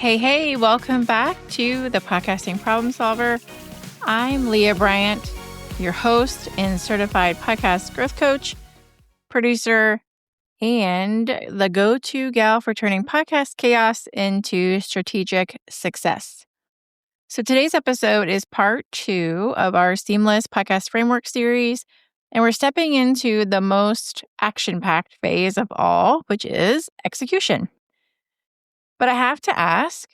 Hey, welcome back to the Podcasting Problem Solver. I'm Leah Bryant, your host and certified podcast growth coach, producer, and the go-to gal for turning podcast chaos into strategic success. So today's episode is part 2 of our Seamless Podcast Framework series, and we're stepping into the most action-packed phase of all, which is execution. But I have to ask,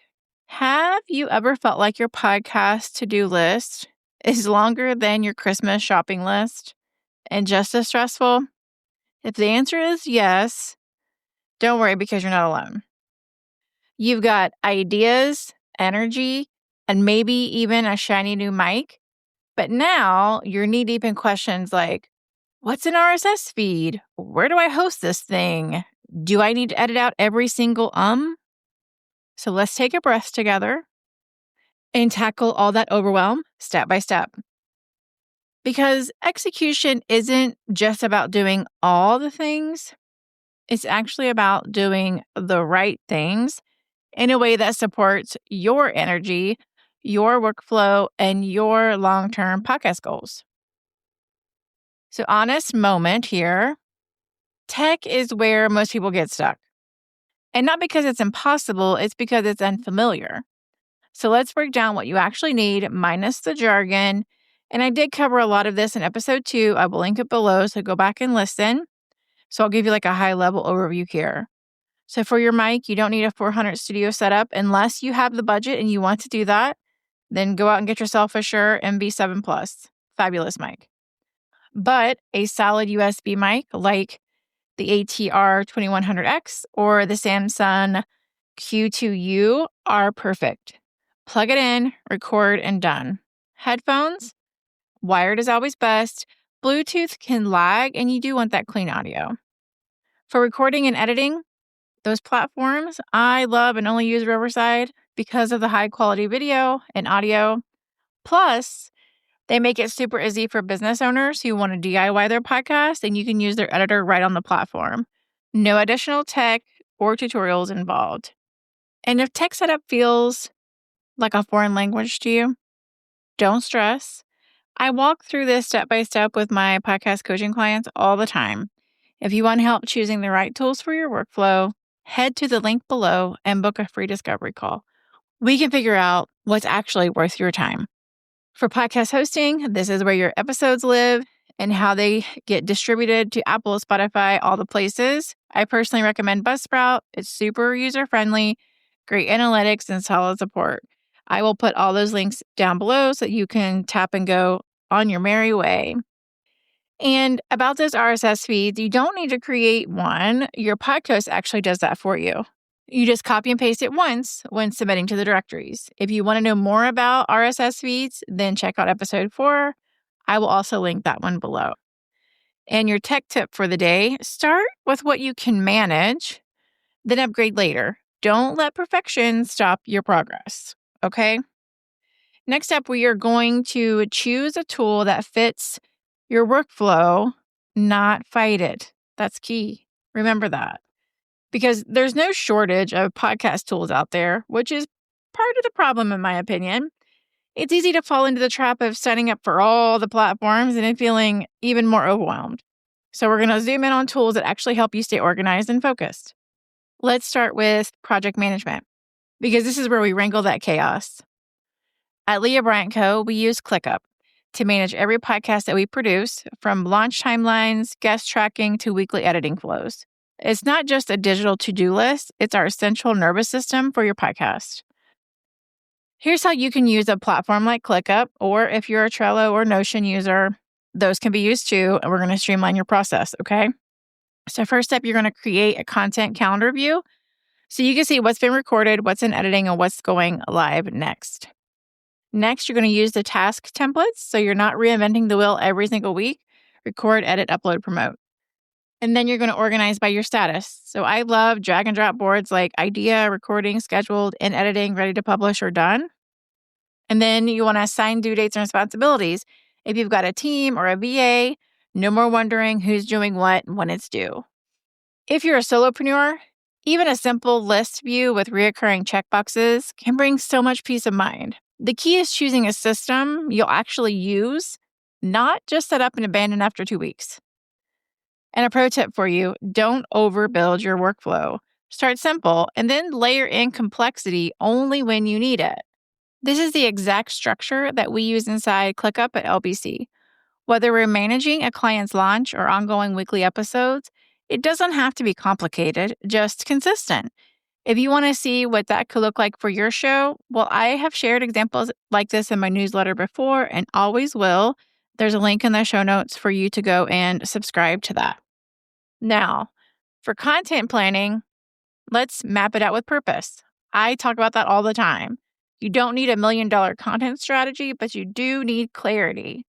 have you ever felt like your podcast to-do list is longer than your Christmas shopping list and just as stressful? If the answer is yes, don't worry because you're not alone. You've got ideas, energy, and maybe even a shiny new mic, but now you're knee-deep in questions like, what's an RSS feed? Where do I host this thing? Do I need to edit out every single So let's take a breath together and tackle all that overwhelm step by step. Because execution isn't just about doing all the things. It's actually about doing the right things in a way that supports your energy, your workflow, and your long-term podcast goals. So honest moment here, tech is where most people get stuck. And not because it's impossible, it's because it's unfamiliar. So let's break down what you actually need, minus the jargon. And I did cover a lot of this in episode 2. I will link it below, so go back and listen. So I'll give you like a high-level overview here. So for your mic, you don't need a 400 studio setup unless you have the budget and you want to do that. Then go out and get yourself a Shure MV7 Plus. Fabulous mic. But a solid USB mic like the ATR 2100X or the Samsung Q2U are perfect. Plug it in, record, and done. Headphones, wired is always best. Bluetooth can lag, and you do want that clean audio. For recording and editing, those platforms I love and only use Riverside because of the high quality video and audio. Plus, they make it super easy for business owners who want to DIY their podcast, and you can use their editor right on the platform. No additional tech or tutorials involved. And if tech setup feels like a foreign language to you, don't stress. I walk through this step by step with my podcast coaching clients all the time. If you want help choosing the right tools for your workflow, head to the link below and book a free discovery call. We can figure out what's actually worth your time. For podcast hosting, this is where your episodes live and how they get distributed to Apple, Spotify, all the places. I personally recommend Buzzsprout. It's super user-friendly, great analytics, and solid support. I will put all those links down below so that you can tap and go on your merry way. And about those RSS feeds, you don't need to create one. Your podcast actually does that for you. You just copy and paste it once when submitting to the directories. If you want to know more about RSS feeds, then check out episode 4. I will also link that one below. And your tech tip for the day, start with what you can manage, then upgrade later. Don't let perfection stop your progress, okay? Next up, we are going to choose a tool that fits your workflow, not fight it. That's key. Remember that. Because there's no shortage of podcast tools out there, which is part of the problem, in my opinion. It's easy to fall into the trap of signing up for all the platforms and then feeling even more overwhelmed. So we're going to zoom in on tools that actually help you stay organized and focused. Let's start with project management, because this is where we wrangle that chaos. At Leah Bryant Co., we use ClickUp to manage every podcast that we produce, from launch timelines, guest tracking, to weekly editing flows. It's not just a digital to-do list, it's our central nervous system for your podcast. Here's how you can use a platform like ClickUp, or if you're a Trello or Notion user, those can be used too, and we're going to streamline your process, okay? So first up, you're going to create a content calendar view so you can see what's been recorded, what's in editing, and what's going live next. Next, you're going to use the task templates so you're not reinventing the wheel every single week. Record, edit, upload, promote. And then you're going to organize by your status. So I love drag and drop boards like idea, recording, scheduled, and editing, ready to publish, or done. And then you want to assign due dates and responsibilities. If you've got a team or a VA, no more wondering who's doing what and when it's due. If you're a solopreneur, Even a simple list view with recurring checkboxes can bring so much peace of mind. The key is choosing a system you'll actually use, not just set up and abandon after 2 weeks. And a pro tip for you, don't overbuild your workflow. Start simple and then layer in complexity only when you need it. This is the exact structure that we use inside ClickUp at LBC. Whether we're managing a client's launch or ongoing weekly episodes, it doesn't have to be complicated, just consistent. If you want to see what that could look like for your show, well, I have shared examples like this in my newsletter before and always will. There's a link in the show notes for you to go and subscribe to that. Now, for content planning, let's map it out with purpose. I talk about that all the time. You don't need $1 million content strategy, but you do need clarity.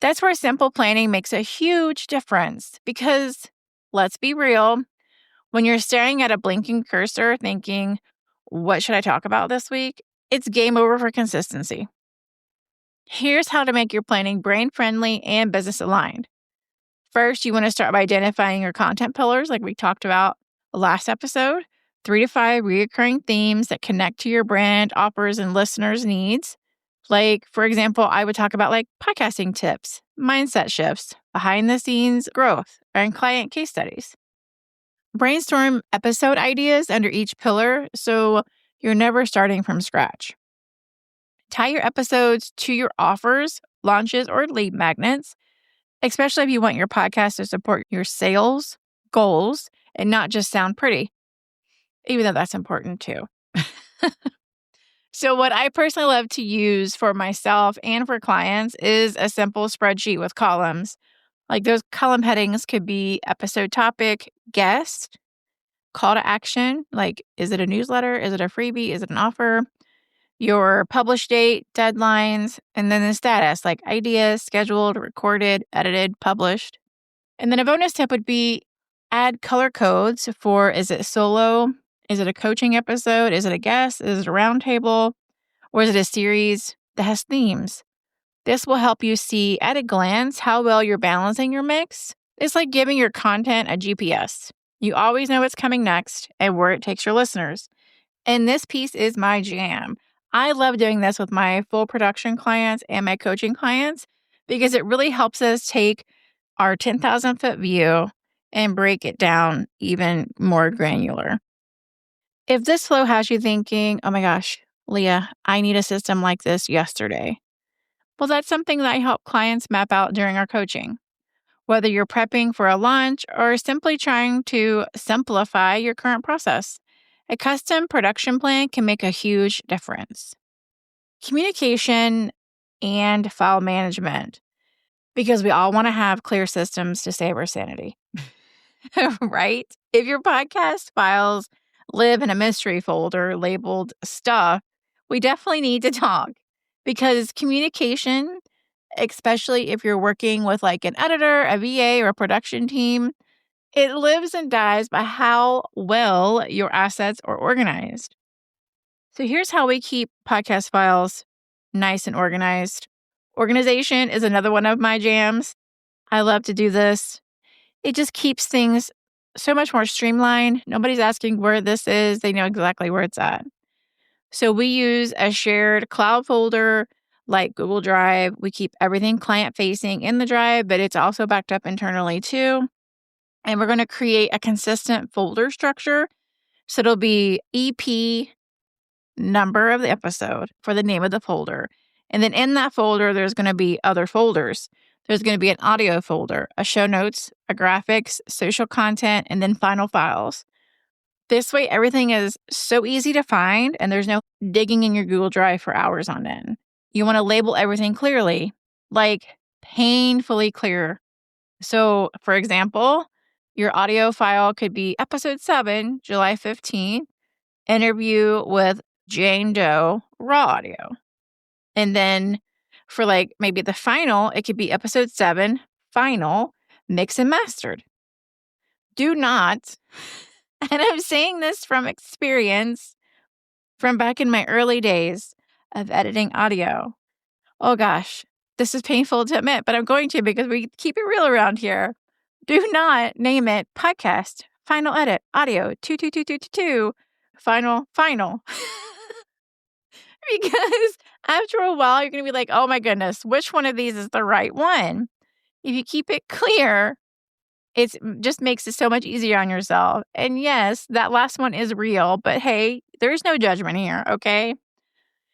That's where simple planning makes a huge difference because, let's be real, when you're staring at a blinking cursor thinking, what should I talk about this week? It's game over for consistency. Here's how to make your planning brain-friendly and business-aligned. First, you want to start by identifying your content pillars like we talked about last episode, 3 to 5 recurring themes that connect to your brand, offers, and listeners' needs. Like, for example, I would talk about like podcasting tips, mindset shifts, behind the scenes growth, and client case studies. Brainstorm episode ideas under each pillar so you're never starting from scratch. Tie your episodes to your offers, launches, or lead magnets, especially if you want your podcast to support your sales goals and not just sound pretty, even though that's important too. So what I personally love to use for myself and for clients is a simple spreadsheet with columns. Like those column headings could be episode topic, guest, call to action, like is it a newsletter, is it a freebie, is it an offer, your publish date, deadlines, and then the status, like ideas, scheduled, recorded, edited, published. And then a bonus tip would be add color codes for is it solo, is it a coaching episode, is it a guest, is it a roundtable, or is it a series that has themes? This will help you see at a glance how well you're balancing your mix. It's like giving your content a GPS. You always know what's coming next and where it takes your listeners. And this piece is my jam. I love doing this with my full production clients and my coaching clients because it really helps us take our 10,000 foot view and break it down even more granular. If this flow has you thinking, oh my gosh, Leah, I need a system like this yesterday. Well, that's something that I help clients map out during our coaching. Whether you're prepping for a launch or simply trying to simplify your current process, a custom production plan can make a huge difference. Communication and file management, because we all want to have clear systems to save our sanity, right? If your podcast files live in a mystery folder labeled stuff, we definitely need to talk because communication, especially if you're working with like an editor, a VA, or a production team, it lives and dies by how well your assets are organized. So here's how we keep podcast files nice and organized. Organization is another one of my jams. I love to do this. It just keeps things so much more streamlined. Nobody's asking where this is. They know exactly where it's at. So we use a shared cloud folder like Google Drive. We keep everything client-facing in the drive, but it's also backed up internally too. And we're going to create a consistent folder structure. So it'll be EP, number of the episode for the name of the folder. And then in that folder, there's going to be other folders. There's going to be an audio folder, a show notes, a graphics, social content, and then final files. This way, everything is so easy to find and there's no digging in your Google Drive for hours on end. You want to label everything clearly, like painfully clear. So, for example, your audio file could be episode 7, July 15th, interview with Jane Doe, raw audio. And then for like maybe the final, it could be episode 7, final, mix and mastered. Do not, and I'm saying this from experience from back in my early days of editing audio. Oh gosh, this is painful to admit, but I'm going to because we keep it real around here. Do not name it podcast final edit, audio, 22222, final. Because after a while, you're going to be like, oh my goodness, which one of these is the right one? If you keep it clear, it just makes it so much easier on yourself. And yes, that last one is real, but hey, there's no judgment here, okay?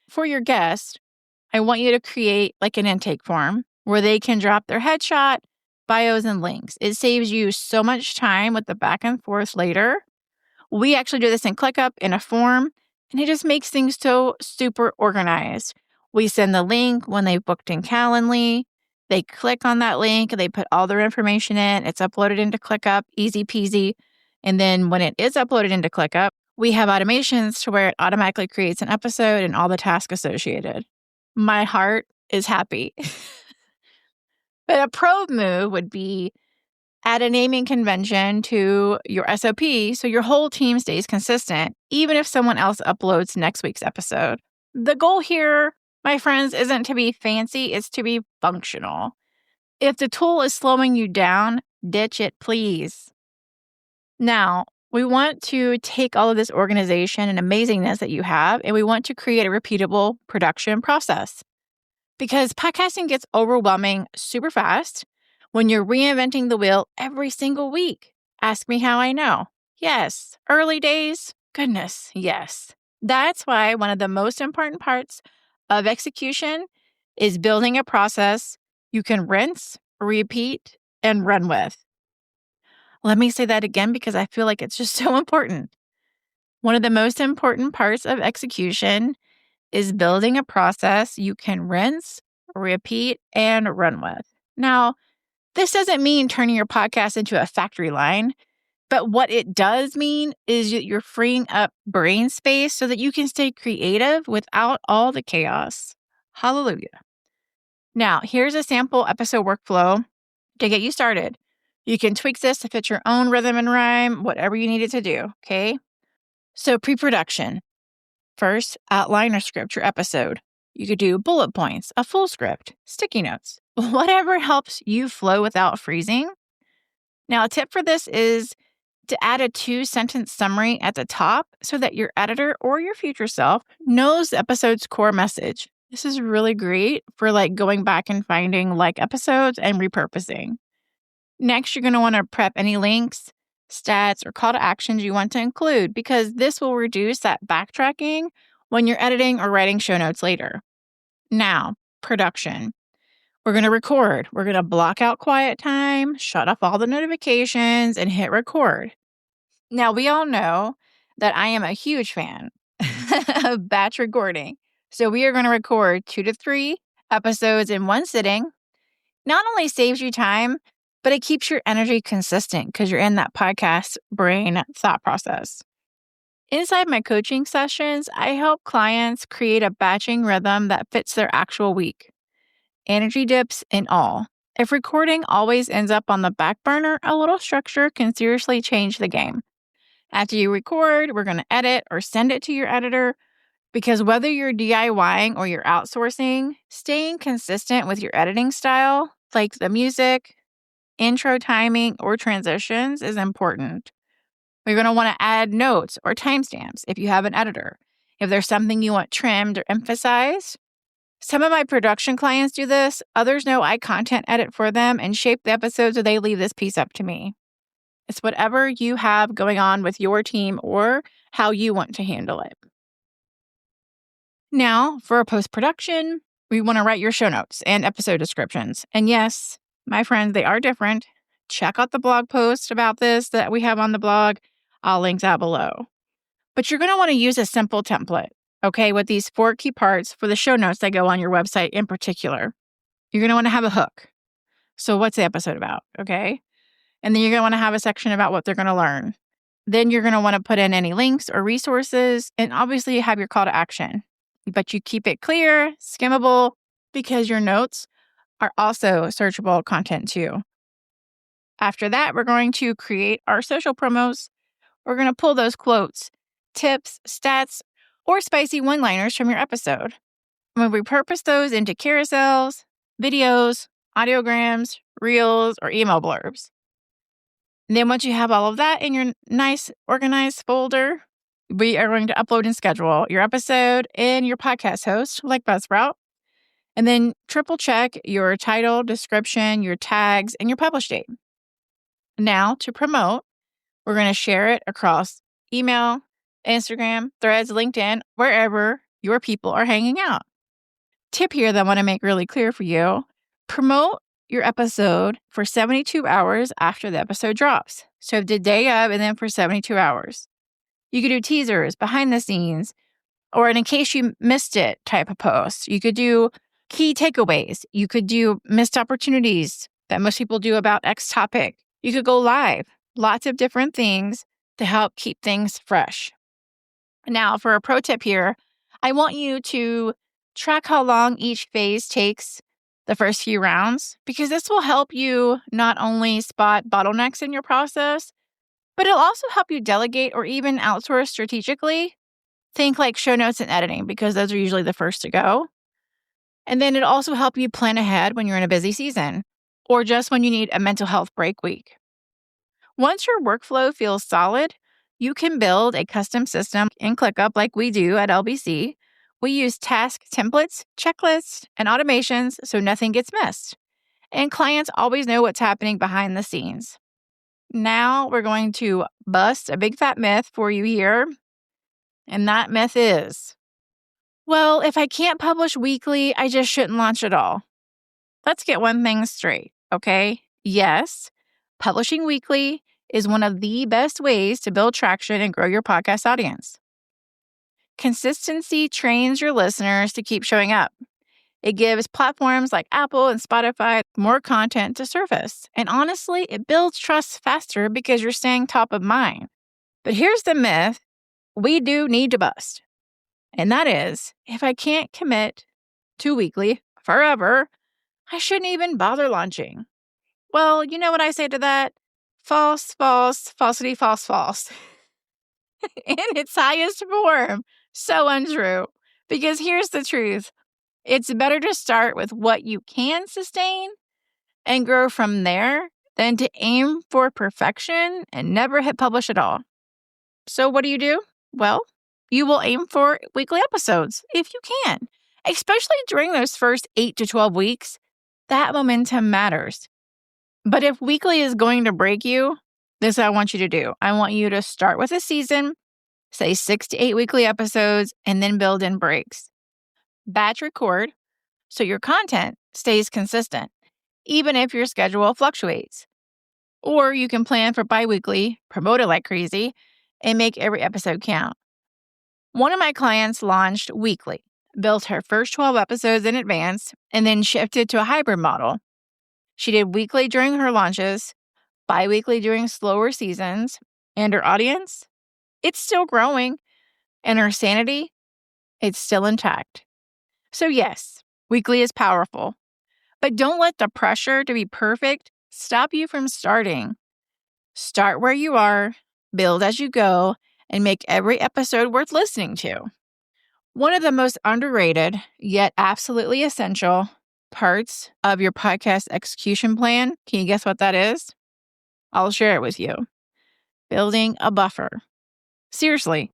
For your guest, I want you to create like an intake form where they can drop their headshot, bios, and links. It saves you so much time with the back and forth later. We actually do this in ClickUp in a form, and it just makes things so super organized. We send the link when they've booked in Calendly. They click on that link, they put all their information in. It's uploaded into ClickUp, easy peasy. And then when it is uploaded into ClickUp, we have automations to where it automatically creates an episode and all the tasks associated. My heart is happy. But a pro move would be add a naming convention to your SOP so your whole team stays consistent, even if someone else uploads next week's episode. The goal here, my friends, isn't to be fancy, it's to be functional. If the tool is slowing you down, ditch it, please. Now, we want to take all of this organization and amazingness that you have, and we want to create a repeatable production process. Because podcasting gets overwhelming super fast when you're reinventing the wheel every single week. Ask me how I know. Yes. Early days? Goodness, yes. That's why one of the most important parts of execution is building a process you can rinse, repeat, and run with. Let me say that again because I feel like it's just so important. One of the most important parts of execution is building a process you can rinse, repeat, and run with. Now, this doesn't mean turning your podcast into a factory line, but what it does mean is that you're freeing up brain space so that you can stay creative without all the chaos. Hallelujah. Now, here's a sample episode workflow to get you started. You can tweak this to fit your own rhythm and rhyme, whatever you need it to do, okay? So, pre-production. First, outline or script your episode. You could do bullet points, a full script, sticky notes, whatever helps you flow without freezing. Now, a tip for this is to add a 2-sentence summary at the top so that your editor or your future self knows the episode's core message. This is really great for going back and finding episodes and repurposing. Next, you're going to want to prep any links, stats, or call to actions you want to include because this will reduce that backtracking when you're editing or writing show notes later. Now, production. We're going to record. We're going to block out quiet time, shut off all the notifications, and hit record. Now, we all know that I am a huge fan of batch recording. So we are going to record 2 to 3 episodes in one sitting. Not only saves you time, but it keeps your energy consistent because you're in that podcast brain thought process. Inside my coaching sessions, I help clients create a batching rhythm that fits their actual week. Energy dips and all. If recording always ends up on the back burner, a little structure can seriously change the game. After you record, we're going to edit or send it to your editor because whether you're DIYing or you're outsourcing, staying consistent with your editing style, like the music, intro timing, or transitions is important. You're going to want to add notes or timestamps if you have an editor. If there's something you want trimmed or emphasized, some of my production clients do this. Others know I content edit for them and shape the episodes so they leave this piece up to me. It's whatever you have going on with your team or how you want to handle it. Now, for a post-production, we want to write your show notes and episode descriptions. And yes, my friends, they are different. Check out the blog post about this that we have on the blog. I'll link that below. But you're going to want to use a simple template, okay, with these 4 key parts for the show notes that go on your website in particular. You're going to want to have a hook. So what's the episode about, okay? And then you're going to want to have a section about what they're going to learn. Then you're going to want to put in any links or resources, and obviously you have your call to action. But you keep it clear, skimmable, because your notes are also searchable content too. After that, we're going to create our social promos. We're going to pull those quotes, tips, stats, or spicy one-liners from your episode. We'll repurpose those into carousels, videos, audiograms, reels, or email blurbs. And then once you have all of that in your nice organized folder, we are going to upload and schedule your episode and your podcast host like Buzzsprout. And then triple check your title, description, your tags, and your publish date. Now to promote, we're going to share it across email, Instagram, Threads, LinkedIn, wherever your people are hanging out. Tip here that I want to make really clear for you. Promote your episode for 72 hours after the episode drops. So the day of and then for 72 hours. You could do teasers, behind the scenes, or in case you missed it type of posts. You could do key takeaways. You could do missed opportunities that most people do about X topic. You could go live. Lots of different things to help keep things fresh. Now, for a pro tip here, I want you to track how long each phase takes the first few rounds, because this will help you not only spot bottlenecks in your process, but it'll also help you delegate or even outsource strategically. Think like show notes and editing, because those are usually the first to go. And then it'll also help you plan ahead when you're in a busy season or just when you need a mental health break week. Once your workflow feels solid, you can build a custom system in ClickUp like we do at LBC. We use task templates, checklists, and automations so nothing gets missed. And clients always know what's happening behind the scenes. Now we're going to bust a big fat myth for you here. And that myth is, well, if I can't publish weekly, I just shouldn't launch at all. Let's get one thing straight, okay? Yes, publishing weekly is one of the best ways to build traction and grow your podcast audience. Consistency trains your listeners to keep showing up. It gives platforms like Apple and Spotify more content to surface. And honestly, it builds trust faster because you're staying top of mind. But here's the myth we do need to bust. And that is, if I can't commit to weekly forever, I shouldn't even bother launching. Well, you know what I say to that? False, false, falsity, false, false. In its highest form. So untrue. Because here's the truth. It's better to start with what you can sustain and grow from there than to aim for perfection and never hit publish at all. So what do? Well, you will aim for weekly episodes if you can, especially during those first 8 to 12 weeks. That momentum matters. But if weekly is going to break you, this is what I want you to do. I want you to start with a season, say 6 to 8 weekly episodes, and then build in breaks. Batch record so your content stays consistent, even if your schedule fluctuates. Or you can plan for biweekly, promote it like crazy, and make every episode count. One of my clients launched weekly, built her first 12 episodes in advance, and then shifted to a hybrid model. She did weekly during her launches, bi-weekly during slower seasons, and her audience, it's still growing, and her sanity, it's still intact. So yes, weekly is powerful, but don't let the pressure to be perfect stop you from starting. Start where you are, build as you go, and make every episode worth listening to. One of the most underrated, yet absolutely essential parts of your podcast execution plan, can you guess what that is? I'll share it with you. Building a buffer. Seriously,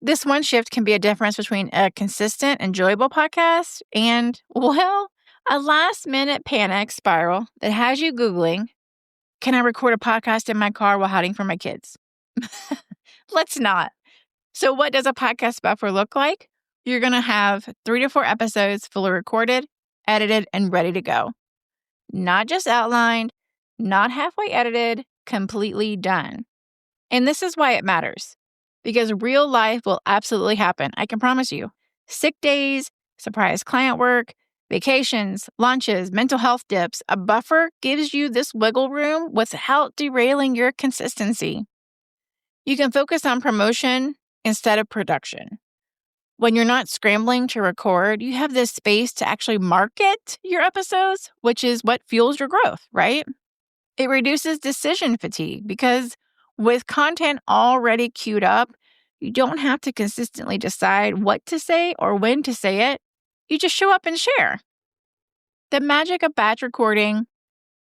this one shift can be a difference between a consistent, enjoyable podcast and, well, a last-minute panic spiral that has you Googling, can I record a podcast in my car while hiding from my kids? Let's not. So what does a podcast buffer look like? You're going to have 3 to 4 episodes fully recorded, edited, and ready to go. Not just outlined, not halfway edited, completely done. And this is why it matters. Because real life will absolutely happen, I can promise you. Sick days, surprise client work, vacations, lunches, mental health dips. A buffer gives you this wiggle room without derailing your consistency. You can focus on promotion instead of production. When you're not scrambling to record, you have this space to actually market your episodes, which is what fuels your growth, right? It reduces decision fatigue because with content already queued up, you don't have to consistently decide what to say or when to say it. You just show up and share. The magic of batch recording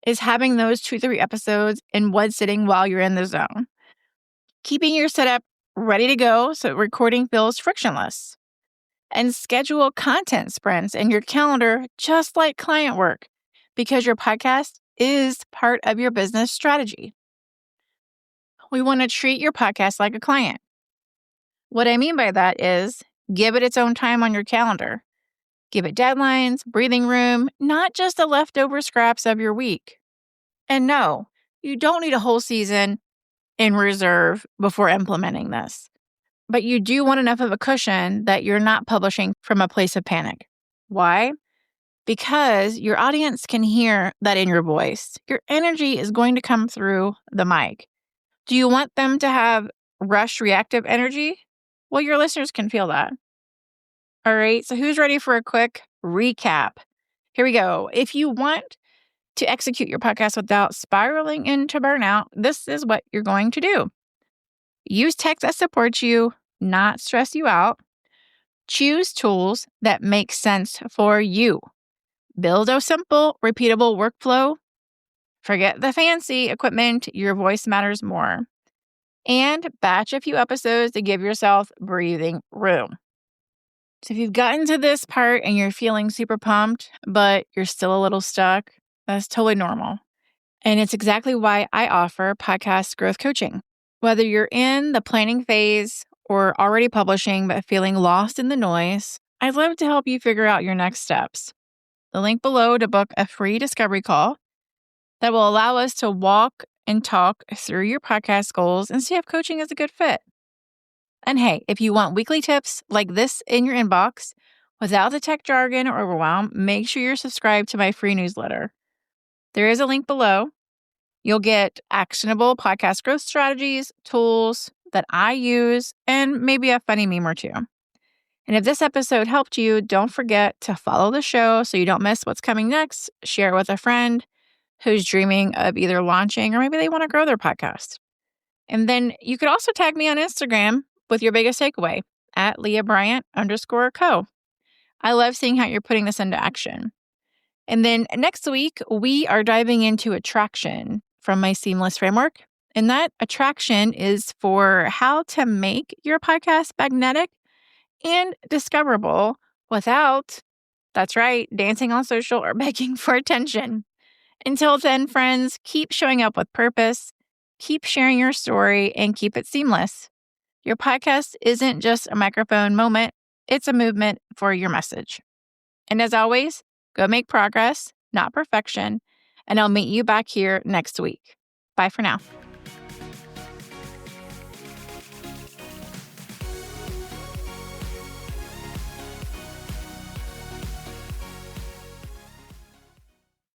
is having those 2-3 episodes in one sitting while you're in the zone. Keeping your setup ready to go so recording feels frictionless. And schedule content sprints in your calendar just like client work, because your podcast is part of your business strategy. We want to treat your podcast like a client. What I mean by that is give it its own time on your calendar. Give it deadlines, breathing room, not just the leftover scraps of your week. And no, you don't need a whole season in reserve before implementing this. But you do want enough of a cushion that you're not publishing from a place of panic. Why? Because your audience can hear that in your voice. Your energy is going to come through the mic. Do you want them to have rush reactive energy? Well, your listeners can feel that. All right, so who's ready for a quick recap? Here we go. If you want to execute your podcast without spiraling into burnout, this is what you're going to do. Use tech that supports you, not stress you out. Choose tools that make sense for you. Build a simple, repeatable workflow. Forget the fancy equipment. Your voice matters more. And batch a few episodes to give yourself breathing room. So if you've gotten to this part and you're feeling super pumped, but you're still a little stuck, that's totally normal. And it's exactly why I offer podcast growth coaching. Whether you're in the planning phase or already publishing but feeling lost in the noise, I'd love to help you figure out your next steps. The link below to book a free discovery call that will allow us to walk and talk through your podcast goals and see if coaching is a good fit. And hey, if you want weekly tips like this in your inbox without the tech jargon or overwhelm, make sure you're subscribed to my free newsletter. There is a link below. You'll get actionable podcast growth strategies, tools that I use, and maybe a funny meme or two. And if this episode helped you, don't forget to follow the show so you don't miss what's coming next. Share it with a friend who's dreaming of either launching or maybe they want to grow their podcast. And then you could also tag me on Instagram with your biggest takeaway at @LeahBryant_co. I love seeing how you're putting this into action. And then next week, we are diving into attraction from my Seamless framework. And that attraction is for how to make your podcast magnetic and discoverable without, that's right, dancing on social or begging for attention. Until then, friends, keep showing up with purpose, keep sharing your story, and keep it seamless. Your podcast isn't just a microphone moment, it's a movement for your message. And as always, go make progress, not perfection, and I'll meet you back here next week. Bye for now.